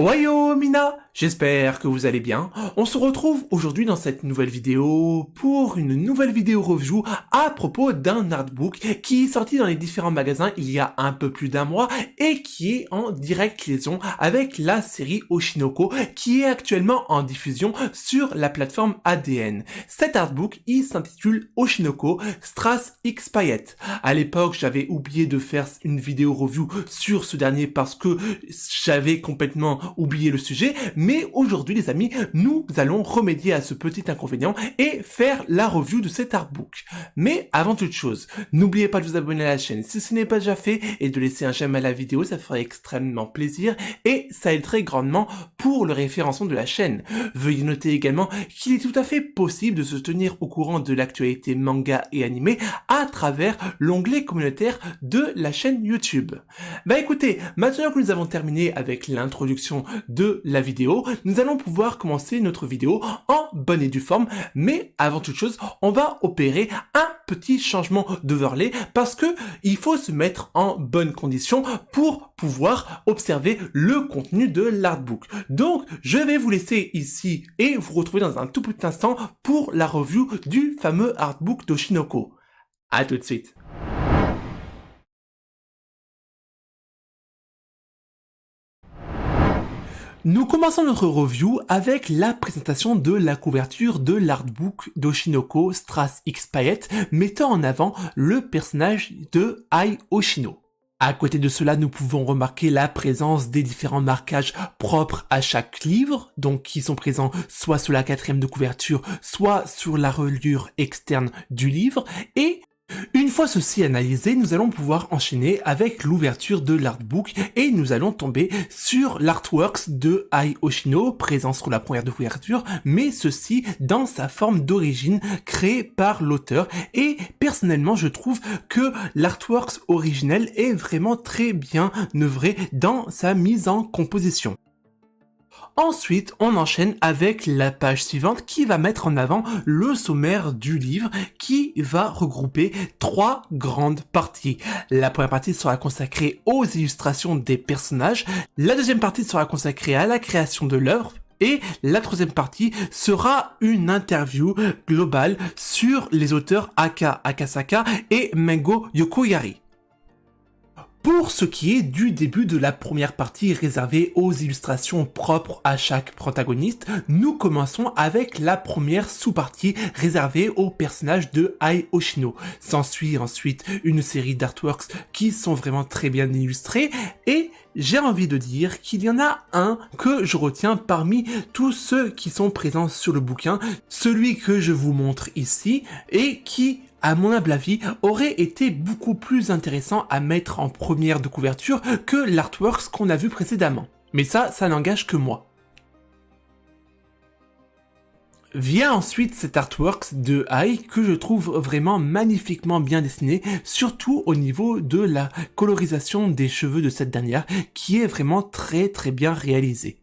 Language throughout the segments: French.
Ohayo Mina, j'espère que vous allez bien. On se retrouve aujourd'hui dans cette nouvelle vidéo pour une nouvelle vidéo review à propos d'un artbook qui est sorti dans les différents magasins il y a un peu plus d'un mois et qui est en directe liaison avec la série Oshinoko qui est actuellement en diffusion sur la plateforme ADN. Cet artbook, il s'intitule Oshinoko Strass X Paillettes. À l'époque, j'avais oublié de faire une vidéo review sur ce dernier parce que j'avais complètement oublié le sujet, mais aujourd'hui les amis, nous allons remédier à ce petit inconvénient et faire la review de cet artbook. Mais avant toute chose, n'oubliez pas de vous abonner à la chaîne si ce n'est pas déjà fait et de laisser un j'aime à la vidéo, ça ferait extrêmement plaisir et ça aiderait grandement pour le référencement de la chaîne. Veuillez noter également qu'il est tout à fait possible de se tenir au courant de l'actualité manga et animé à travers l'onglet communautaire de la chaîne YouTube. Bah écoutez, maintenant que nous avons terminé avec l'introduction de la vidéo, nous allons pouvoir commencer notre vidéo en bonne et due forme, mais avant toute chose, on va opérer un petit changement d'overlay parce que il faut se mettre en bonne condition pour pouvoir observer le contenu de l'artbook. Donc, je vais vous laisser ici et vous retrouver dans un tout petit instant pour la review du fameux artbook d'Oshinoko. À tout de suite. Nous commençons notre review avec la présentation de la couverture de l'artbook d'Oshinoko Strass X Paillettes mettant en avant le personnage de Ai Oshino. À côté de cela, nous pouvons remarquer la présence des différents marquages propres à chaque livre, donc qui sont présents soit sur la quatrième de couverture, soit sur la reliure externe du livre, et une fois ceci analysé, nous allons pouvoir enchaîner avec l'ouverture de l'artbook et nous allons tomber sur l'artworks de Ai Oshino présent sur la première de couverture, mais ceci dans sa forme d'origine créée par l'auteur et personnellement je trouve que l'artworks originel est vraiment très bien œuvré dans sa mise en composition. Ensuite, on enchaîne avec la page suivante qui va mettre en avant le sommaire du livre qui va regrouper trois grandes parties. La première partie sera consacrée aux illustrations des personnages, la deuxième partie sera consacrée à la création de l'œuvre, et la troisième partie sera une interview globale sur les auteurs Aka Akasaka et Mengo Yokoyari. Pour ce qui est du début de la première partie réservée aux illustrations propres à chaque protagoniste, nous commençons avec la première sous-partie réservée aux personnages de Ai Oshino. S'ensuit ensuite une série d'artworks qui sont vraiment très bien illustrés et j'ai envie de dire qu'il y en a un que je retiens parmi tous ceux qui sont présents sur le bouquin, celui que je vous montre ici et qui, à mon humble avis, aurait été beaucoup plus intéressant à mettre en première de couverture que l'artworks qu'on a vu précédemment. Mais ça n'engage que moi. Vient ensuite cet artwork de Ai que je trouve vraiment magnifiquement bien dessiné, surtout au niveau de la colorisation des cheveux de cette dernière, qui est vraiment très bien réalisée.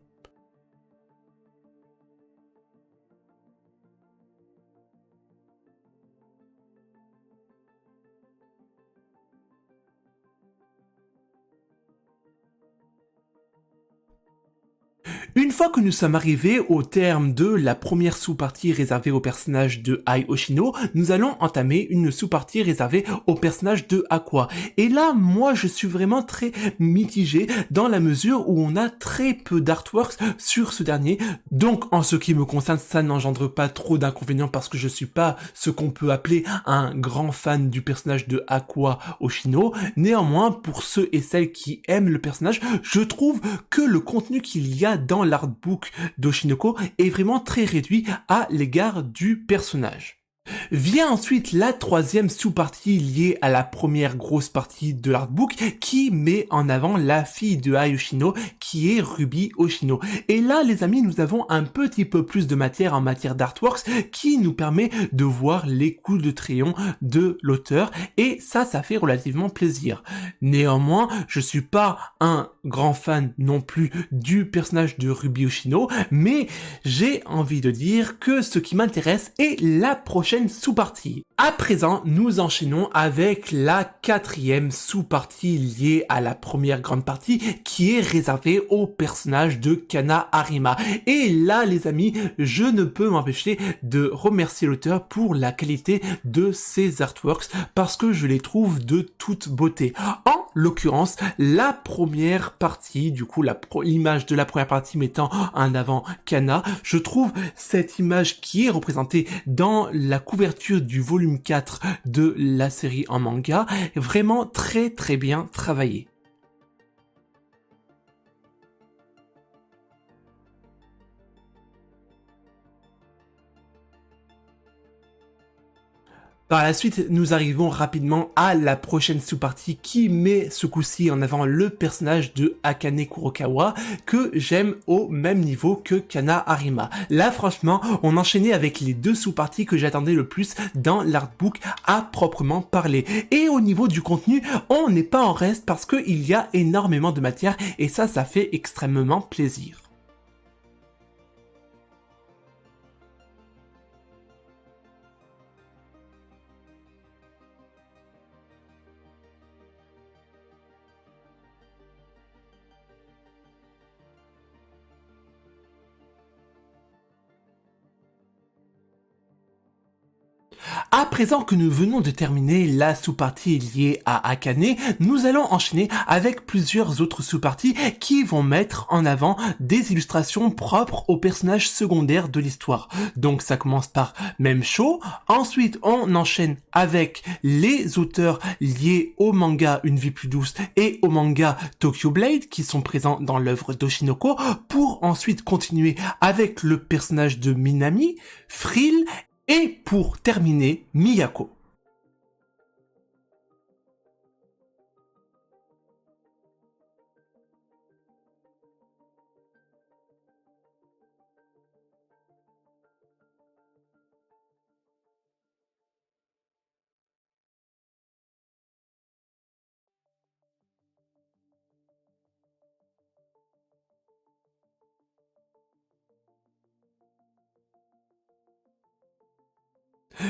Une fois que nous sommes arrivés au terme de la première sous-partie réservée au personnage de Ai Oshino, nous allons entamer une sous-partie réservée au personnage de Aqua. Et là, moi, je suis vraiment très mitigé dans la mesure où on a très peu d'artworks sur ce dernier. Donc, en ce qui me concerne, ça n'engendre pas trop d'inconvénients parce que je suis pas ce qu'on peut appeler un grand fan du personnage de Aqua Oshino. Néanmoins, pour ceux et celles qui aiment le personnage, je trouve que le contenu qu'il y a dans l'artbook d'Oshinoko est vraiment très réduit à l'égard du personnage. Vient ensuite la troisième sous-partie liée à la première grosse partie de l'artbook qui met en avant la fille de Ai Oshino qui est Ruby Oshino. Et là les amis, nous avons un petit peu plus de matière en matière d'artworks qui nous permet de voir les coups de crayon de l'auteur et ça fait relativement plaisir. Néanmoins, je suis pas un grand fan non plus du personnage de Ruby Oshino, mais j'ai envie de dire que ce qui m'intéresse est la prochaine prochaine sous-partie. À présent, nous enchaînons avec la quatrième sous-partie liée à la première grande partie qui est réservée au personnage de Kana Harima. Et là, les amis, je ne peux m'empêcher de remercier l'auteur pour la qualité de ses artworks parce que je les trouve de toute beauté. En l'occurrence, la première partie, du coup, l'image de la première partie mettant en avant Kana, je trouve cette image qui est représentée dans la couverture du volume 4 de la série en manga vraiment très très bien travaillée. Par la suite, nous arrivons rapidement à la prochaine sous-partie qui met ce coup-ci en avant le personnage de Akane Kurokawa que j'aime au même niveau que Kana Harima. Là, franchement, on enchaînait avec les deux sous-parties que j'attendais le plus dans l'artbook à proprement parler. Et au niveau du contenu, on n'est pas en reste parce qu'il y a énormément de matière et ça fait extrêmement plaisir. À présent que nous venons de terminer la sous-partie liée à Akane, nous allons enchaîner avec plusieurs autres sous-parties qui vont mettre en avant des illustrations propres aux personnages secondaires de l'histoire. Donc ça commence par Memsho, ensuite on enchaîne avec les auteurs liés au manga Une vie plus douce et au manga Tokyo Blade qui sont présents dans l'œuvre d'Oshinoko, pour ensuite continuer avec le personnage de Minami, Frill, et pour terminer, Miyako.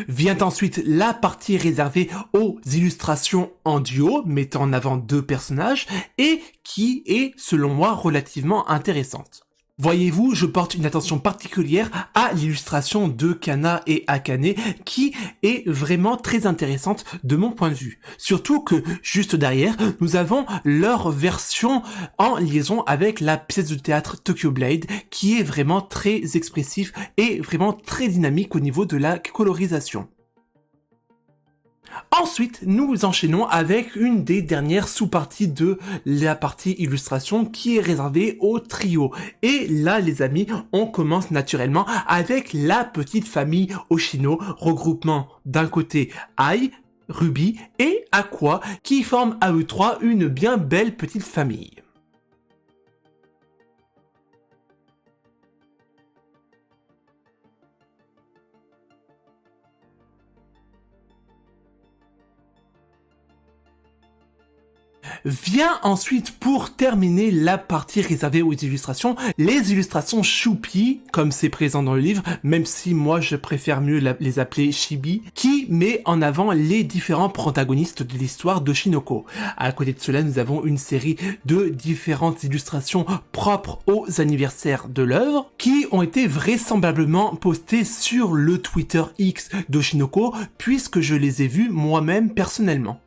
Vient ensuite la partie réservée aux illustrations en duo, mettant en avant deux personnages, et qui est, selon moi, relativement intéressante. Voyez-vous, je porte une attention particulière à l'illustration de Kana et Akane qui est vraiment très intéressante de mon point de vue. Surtout que juste derrière, nous avons leur version en liaison avec la pièce de théâtre Tokyo Blade qui est vraiment très expressif et vraiment très dynamique au niveau de la colorisation. Ensuite, nous enchaînons avec une des dernières sous-parties de la partie illustration qui est réservée au trio. Et là, les amis, on commence naturellement avec la petite famille Oshino, regroupement d'un côté Ai, Ruby et Aqua, qui forment à eux trois une bien belle petite famille. Vient ensuite, pour terminer la partie réservée aux illustrations, les illustrations Choupi, comme c'est présent dans le livre, même si moi je préfère mieux les appeler Chibi, qui met en avant les différents protagonistes de l'histoire d'Oshinoko. À côté de cela, nous avons une série de différentes illustrations propres aux anniversaires de l'œuvre, qui ont été vraisemblablement postées sur le Twitter X d'Oshinoko, puisque je les ai vues moi-même personnellement.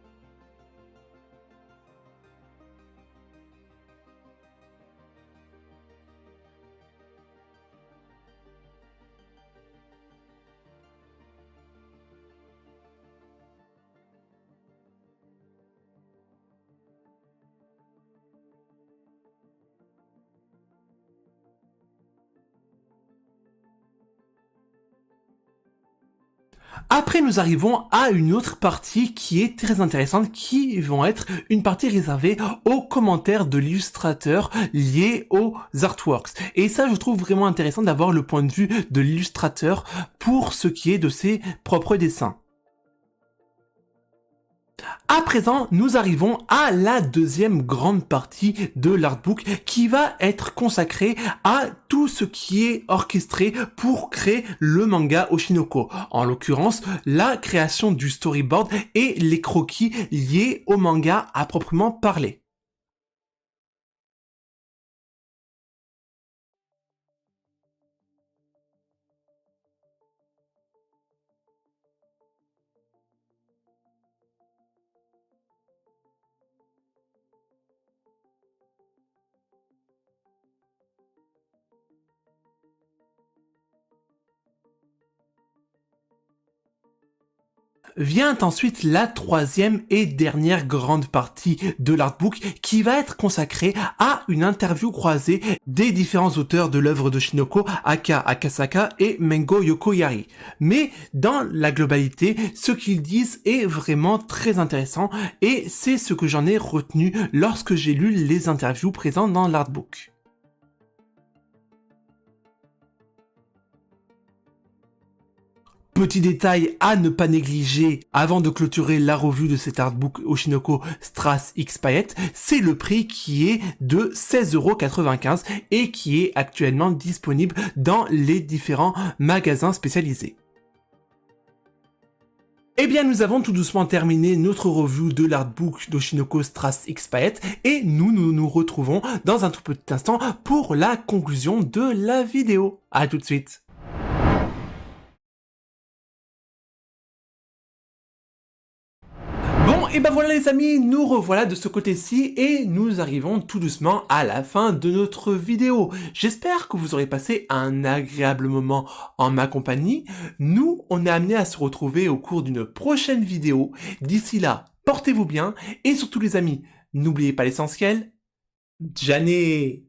Après, nous arrivons à une autre partie qui est très intéressante, qui vont être une partie réservée aux commentaires de l'illustrateur liés aux artworks. Et ça, je trouve vraiment intéressant d'avoir le point de vue de l'illustrateur pour ce qui est de ses propres dessins. À présent, nous arrivons à la deuxième grande partie de l'artbook qui va être consacrée à tout ce qui est orchestré pour créer le manga Oshinoko. En l'occurrence, la création du storyboard et les croquis liés au manga à proprement parler. Vient ensuite la troisième et dernière grande partie de l'artbook qui va être consacrée à une interview croisée des différents auteurs de l'œuvre de Shinoko, Aka Akasaka et Mengo Yokoyari. Mais dans la globalité, ce qu'ils disent est vraiment très intéressant et c'est ce que j'en ai retenu lorsque j'ai lu les interviews présentes dans l'artbook. Petit détail à ne pas négliger avant de clôturer la revue de cet artbook Oshinoko Strass X Payet, c'est le prix qui est de 16,95€ et qui est actuellement disponible dans les différents magasins spécialisés. Eh bien, nous avons tout doucement terminé notre review de l'artbook d'Oshinoko Strass X Payet et nous retrouvons dans un tout petit instant pour la conclusion de la vidéo. À tout de suite. Bon, et ben voilà les amis, nous revoilà de ce côté-ci et nous arrivons tout doucement à la fin de notre vidéo. J'espère que vous aurez passé un agréable moment en ma compagnie. Nous, on est amené à se retrouver au cours d'une prochaine vidéo. D'ici là, portez-vous bien et surtout les amis, n'oubliez pas l'essentiel, Jané!